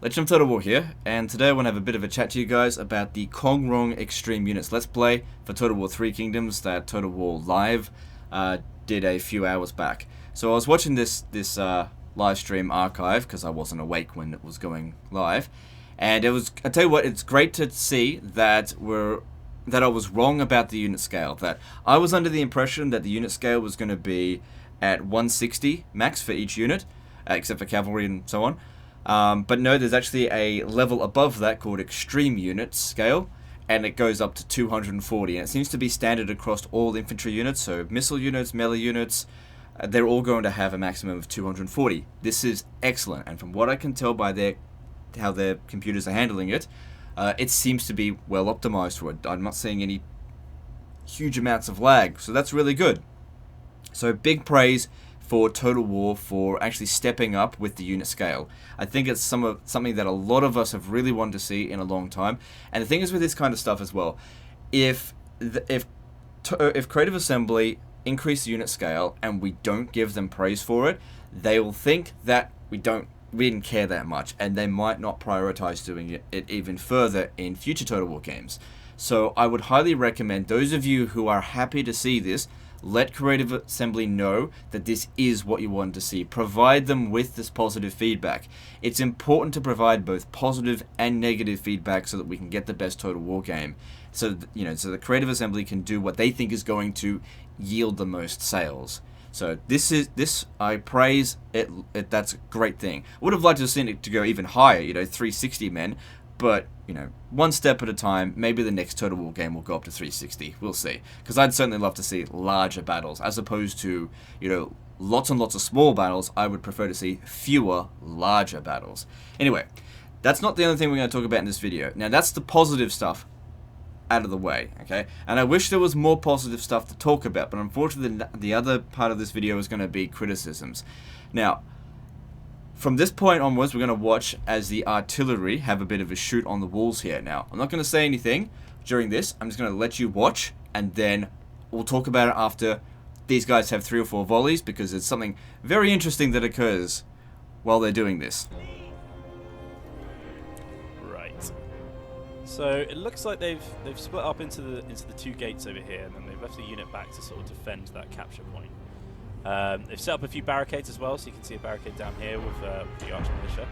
Legend of Total War here, and today I want to have a bit of a chat to you guys about the Kongrong Extreme Units Let's Play for Total War 3 Kingdoms that Total War Live did a few hours back. So I was watching this live stream archive, because I wasn't awake when it was going live, and I tell you what, it's great to see that I was wrong about the unit scale, that I was under the impression that the unit scale was going to be at 160 max for each unit, except for cavalry and so on. But no, there's actually a level above that called Extreme Units Scale, and it goes up to 240, and it seems to be standard across all infantry units, so missile units, melee units, they're all going to have a maximum of 240. This is excellent, and from what I can tell by how their computers are handling it, it seems to be well optimized for it. I'm not seeing any huge amounts of lag, so that's really good. So big praise for Total War for actually stepping up with the unit scale. I think it's something that a lot of us have really wanted to see in a long time. And the thing is with this kind of stuff as well, if Creative Assembly increase the unit scale and we don't give them praise for it, they will think that we didn't care that much, and they might not prioritize doing it even further in future Total War games. So I would highly recommend those of you who are happy to see this, let Creative Assembly know that this is what you want to see. Provide them with this positive feedback. It's important to provide both positive and negative feedback so that we can get the best Total War game. So the Creative Assembly can do what they think is going to yield the most sales. So this I praise it. That's a great thing. I would have liked to have seen it to go even higher, 360 men, but one step at a time. Maybe the next Total War game will go up to 360. We'll see. Because I'd certainly love to see larger battles, as opposed to lots and lots of small battles. I would prefer to see fewer larger battles. Anyway, that's not the only thing we're going to talk about in this video. Now that's the positive stuff out of the way, okay? And I wish there was more positive stuff to talk about, but unfortunately the other part of this video is going to be criticisms. Now, from this point onwards, we're going to watch as the artillery have a bit of a shoot on the walls here. Now, I'm not going to say anything during this. I'm just going to let you watch, and then we'll talk about it after these guys have 3 or 4 volleys, because it's something very interesting that occurs while they're doing this. Right. So it looks like they've split up into the 2 gates over here, and then they've left the unit back to sort of defend that capture point. They've set up a few barricades as well, so you can see a barricade down here with the archer militia.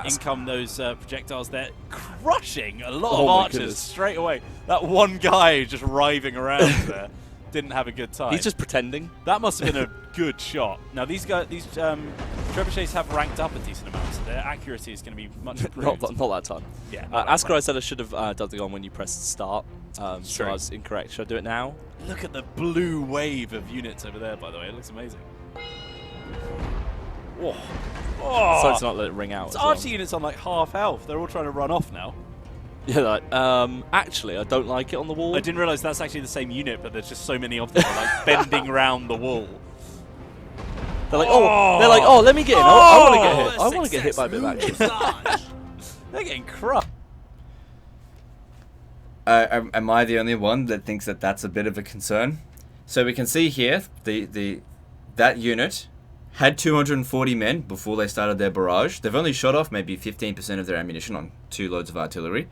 In come those projectiles there, crushing a lot of archers straight away. That one guy just writhing around there didn't have a good time. He's just pretending. That must have been a good shot. Now these trebuchets have ranked up a decent amount, so their accuracy is going to be much improved. not that time. Yeah. Asker, I said I should have done the gun when you pressed start. So I was incorrect. Should I do it now? Look at the blue wave of units over there, by the way. It looks amazing. Whoa. Oh. So to not let it ring out. It's archer units on like half health. They're all trying to run off now. Yeah, actually, I don't like it on the wall. I didn't realise that's actually the same unit, but there's just so many of them like bending around the wall. They're like, oh, let me get in. I want to get hit. I want to get hit by a bit of action. They're getting crushed. Am I the only one that thinks that that's a bit of a concern? So we can see here that unit had 240 men before they started their barrage. They've only shot off maybe 15% of their ammunition on 2 loads of artillery,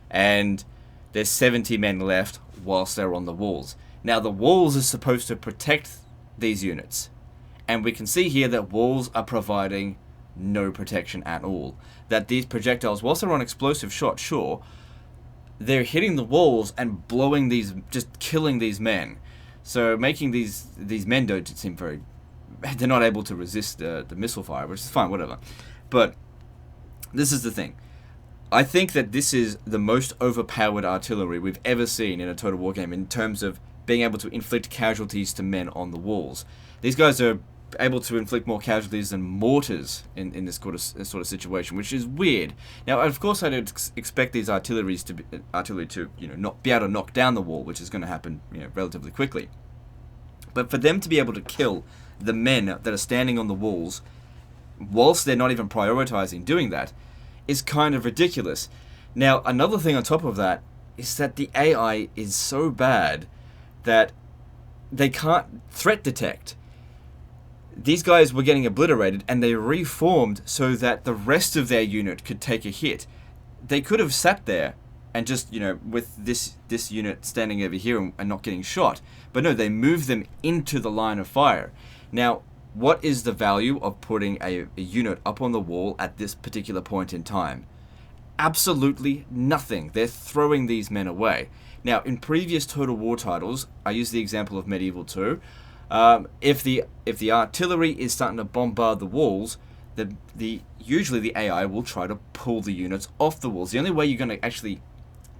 and there's 70 men left whilst they're on the walls. Now the walls are supposed to protect these units, and we can see here that walls are providing no protection at all. That these projectiles, whilst they're on explosive shot, sure, they're hitting the walls and blowing these, just killing these men. So making these men don't seem very, they're not able to resist the missile fire, which is fine, whatever. But this is the thing. I think that this is the most overpowered artillery we've ever seen in a Total War game in terms of being able to inflict casualties to men on the walls. These guys are able to inflict more casualties than mortars in this sort of situation, which is weird. Now, of course, I don't expect these artillery to not be able to knock down the wall, which is going to happen relatively quickly. But for them to be able to kill the men that are standing on the walls, whilst they're not even prioritizing doing that, is kind of ridiculous. Now, another thing on top of that is that the AI is so bad that they can't threat detect. these guys were getting obliterated, and they reformed so that the rest of their unit could take a hit. They could have sat there and just, with this unit standing over here and not getting shot. But no, they moved them into the line of fire. Now, what is the value of putting a unit up on the wall at this particular point in time? Absolutely nothing. They're throwing these men away. Now, in previous Total War titles, I use the example of Medieval 2. If the artillery is starting to bombard the walls, usually the AI will try to pull the units off the walls. The only way you're going to actually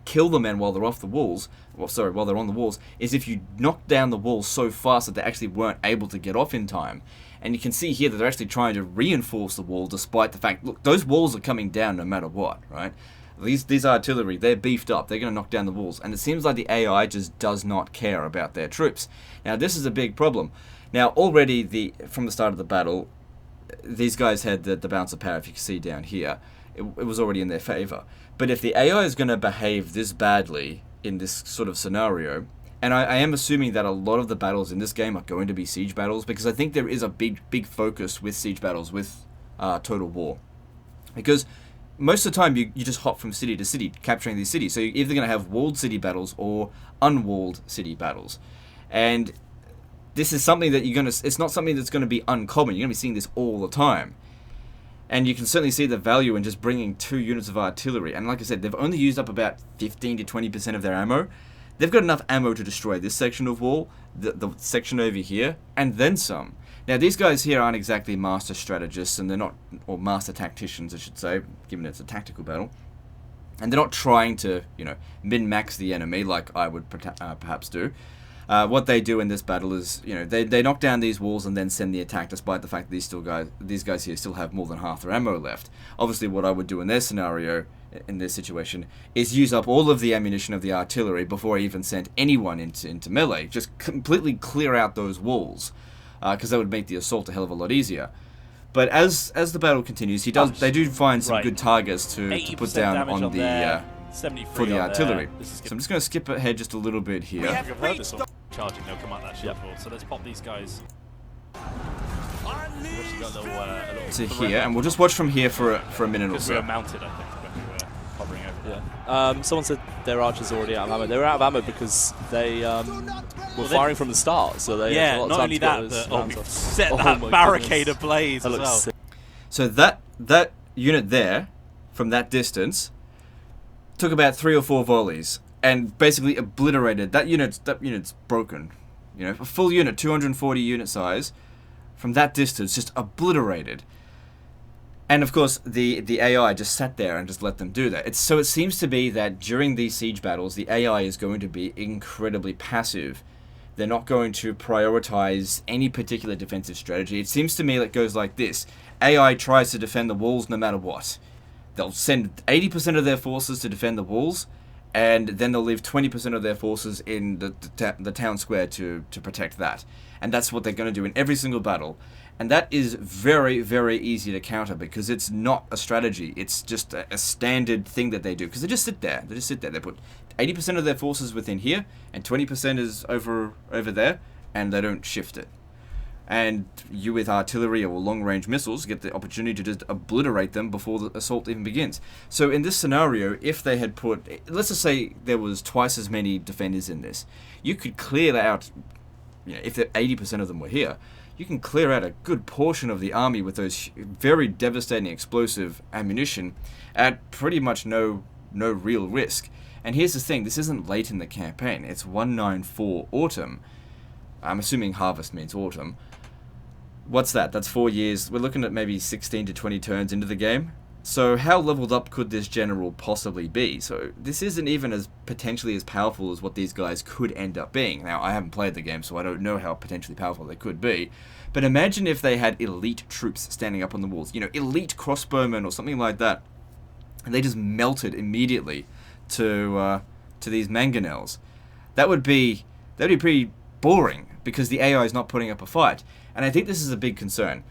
kill the men while they're off the walls, while they're on the walls, is if you knock down the walls so fast that they actually weren't able to get off in time. And you can see here that they're actually trying to reinforce the wall, despite the fact, look, those walls are coming down no matter what, right? These artillery, they're beefed up. They're going to knock down the walls. And it seems like the AI just does not care about their troops. Now, this is a big problem. Now, already, from the start of the battle, these guys had the balance of power, if you can see down here. It was already in their favor. But if the AI is going to behave this badly in this sort of scenario, and I am assuming that a lot of the battles in this game are going to be siege battles, because I think there is a big focus with siege battles with Total War. Because most of the time, you just hop from city to city, capturing these cities. So you're either going to have walled city battles or unwalled city battles. And this is something that it's not something that's going to be uncommon. You're going to be seeing this all the time. And you can certainly see the value in just bringing 2 units of artillery. And like I said, they've only used up about 15 to 20% of their ammo. They've got enough ammo to destroy this section of wall, the section over here, and then some. Now, these guys here aren't exactly master strategists, and they're not, or master tacticians, I should say, given it's a tactical battle. And they're not trying to, min-max the enemy like I would perhaps do. What they do in this battle is, they knock down these walls and then send the attack, despite the fact that these guys here still have more than half their ammo left. Obviously, what I would do in their scenario, in this situation, is use up all of the ammunition of the artillery before I even sent anyone into melee. Just completely clear out those walls, because that would make the assault a hell of a lot easier. But as the battle continues, they do find some good targets to put down on the for the artillery. So I'm just going to skip ahead just a little bit here. I've heard this one. Charging, they'll come out that shield wall. So let's pop these guys. To here, and we'll just watch from here for a minute or so. We're mounted, I think, when we were hovering over there. Someone said their archers are already out of ammo. They were out of ammo because they were firing from the start, so they had a lot of time to get those rounds off. Set that barricade ablaze as well. Sick. So that unit there, from that distance, took about 3 or 4 volleys and basically obliterated that unit's broken. A full unit, 240 unit size, from that distance, just obliterated. And of course, the AI just sat there and just let them do that. So it seems to be that during these siege battles, the AI is going to be incredibly passive. They're not going to prioritize any particular defensive strategy. It seems to me that it goes like this. AI tries to defend the walls no matter what. They'll send 80% of their forces to defend the walls, and then they'll leave 20% of their forces in the town square to protect that. And that's what they're going to do in every single battle. And that is very, very easy to counter, because it's not a strategy. It's just a standard thing that they do, because they just sit there. They put 80% of their forces within here, and 20% is over there, and they don't shift it. And you, with artillery or long-range missiles, get the opportunity to just obliterate them before the assault even begins. So in this scenario, if they had put, let's just say there was twice as many defenders in this, you could clear out, if 80% of them were here, you can clear out a good portion of the army with those very devastating explosive ammunition at pretty much no real risk. And here's the thing, this isn't late in the campaign, it's 194 autumn. I'm assuming harvest means autumn. What's that? That's 4 years. We're looking at maybe 16 to 20 turns into the game. So how leveled up could this general possibly be? So this isn't even as potentially as powerful as what these guys could end up being. Now, I haven't played the game, so I don't know how potentially powerful they could be. But imagine if they had elite troops standing up on the walls. Elite crossbowmen or something like that. And they just melted immediately to these mangonels. That would be pretty boring, because the AI is not putting up a fight. And I think this is a big concern.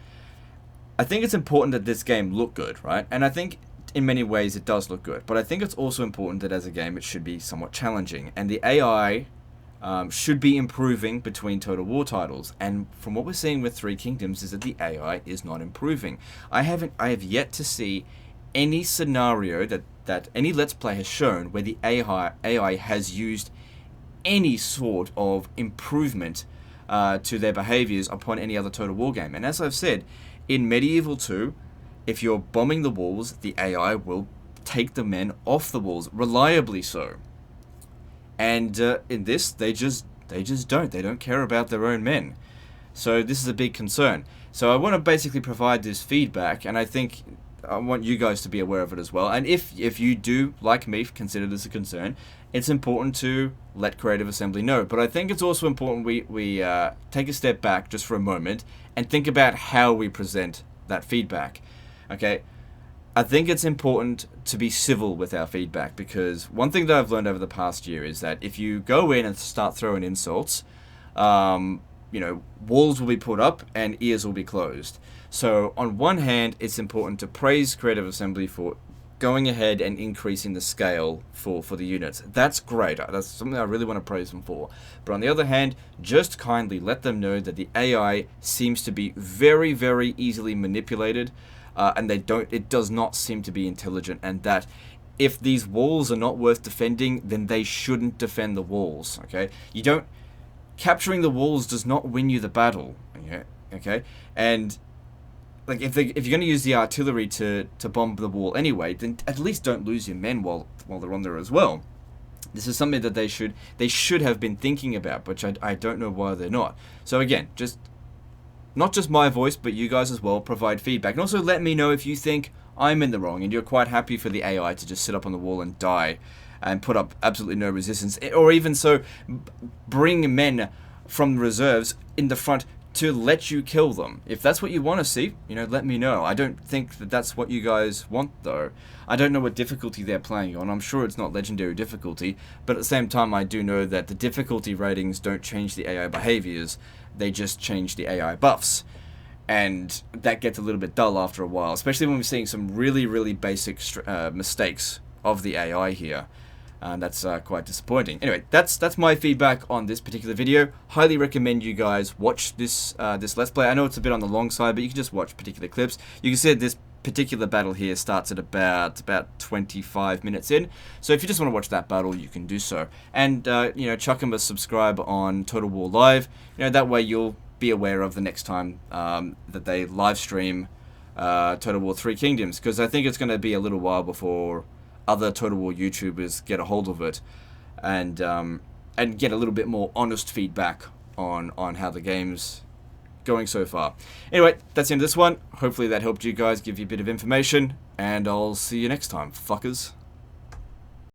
I think it's important that this game look good, right? And I think in many ways it does look good. But I think it's also important that as a game it should be somewhat challenging. And the AI, should be improving between Total War titles. And from what we're seeing with Three Kingdoms is that the AI is not improving. I have yet to see any scenario that any Let's Play has shown where the AI has used any sort of improvement to their behaviors upon any other Total War game. And as I've said, in Medieval 2, if you're bombing the walls, the AI will take the men off the walls, reliably so. And in this, they just don't. They don't care about their own men. So this is a big concern. So I want to basically provide this feedback, and I think I want you guys to be aware of it as well. And if you do, like me, consider this a concern, it's important to let Creative Assembly know. But I think it's also important we take a step back just for a moment and think about how we present that feedback. Okay? I think it's important to be civil with our feedback, because one thing that I've learned over the past year is that if you go in and start throwing insults, you know, walls will be put up and ears will be closed. So on one hand, it's important to praise Creative Assembly for going ahead and increasing the scale for the units. That's great. That's something I really want to praise them for. But on the other hand, just kindly let them know that the AI seems to be very, very easily manipulated, and it does not seem to be intelligent, and that if these walls are not worth defending, then they shouldn't defend the walls. Okay? Capturing the walls does not win you the battle. Okay? And like if you're going to use the artillery to bomb the wall anyway, then at least don't lose your men while they're on there as well. This is something that they should have been thinking about, which I don't know why they're not. So again, not just my voice, but you guys as well, provide feedback. And also let me know if you think I'm in the wrong and you're quite happy for the AI to just sit up on the wall and die and put up absolutely no resistance. Or even so, bring men from reserves in the front to let you kill them. If that's what you want to see, let me know. I don't think that that's what you guys want, though. I don't know what difficulty they're playing on. I'm sure it's not legendary difficulty, but at the same time, I do know that the difficulty ratings don't change the AI behaviors. They just change the AI buffs. And that gets a little bit dull after a while, especially when we're seeing some really, really basic mistakes of the AI here. And that's quite disappointing. Anyway, that's my feedback on this particular video. Highly recommend you guys watch this Let's Play. I know it's a bit on the long side, but you can just watch particular clips. You can see that this particular battle here starts at about 25 minutes in. So if you just want to watch that battle, you can do so. And, chuck them a subscribe on Total War Live. That way you'll be aware of the next time that they live stream Total War 3 Kingdoms. Because I think it's going to be a little while before other Total War YouTubers get a hold of it and get a little bit more honest feedback on how the game's going so far. Anyway, that's the end of this one. Hopefully that helped you guys, give you a bit of information, and I'll see you next time, fuckers.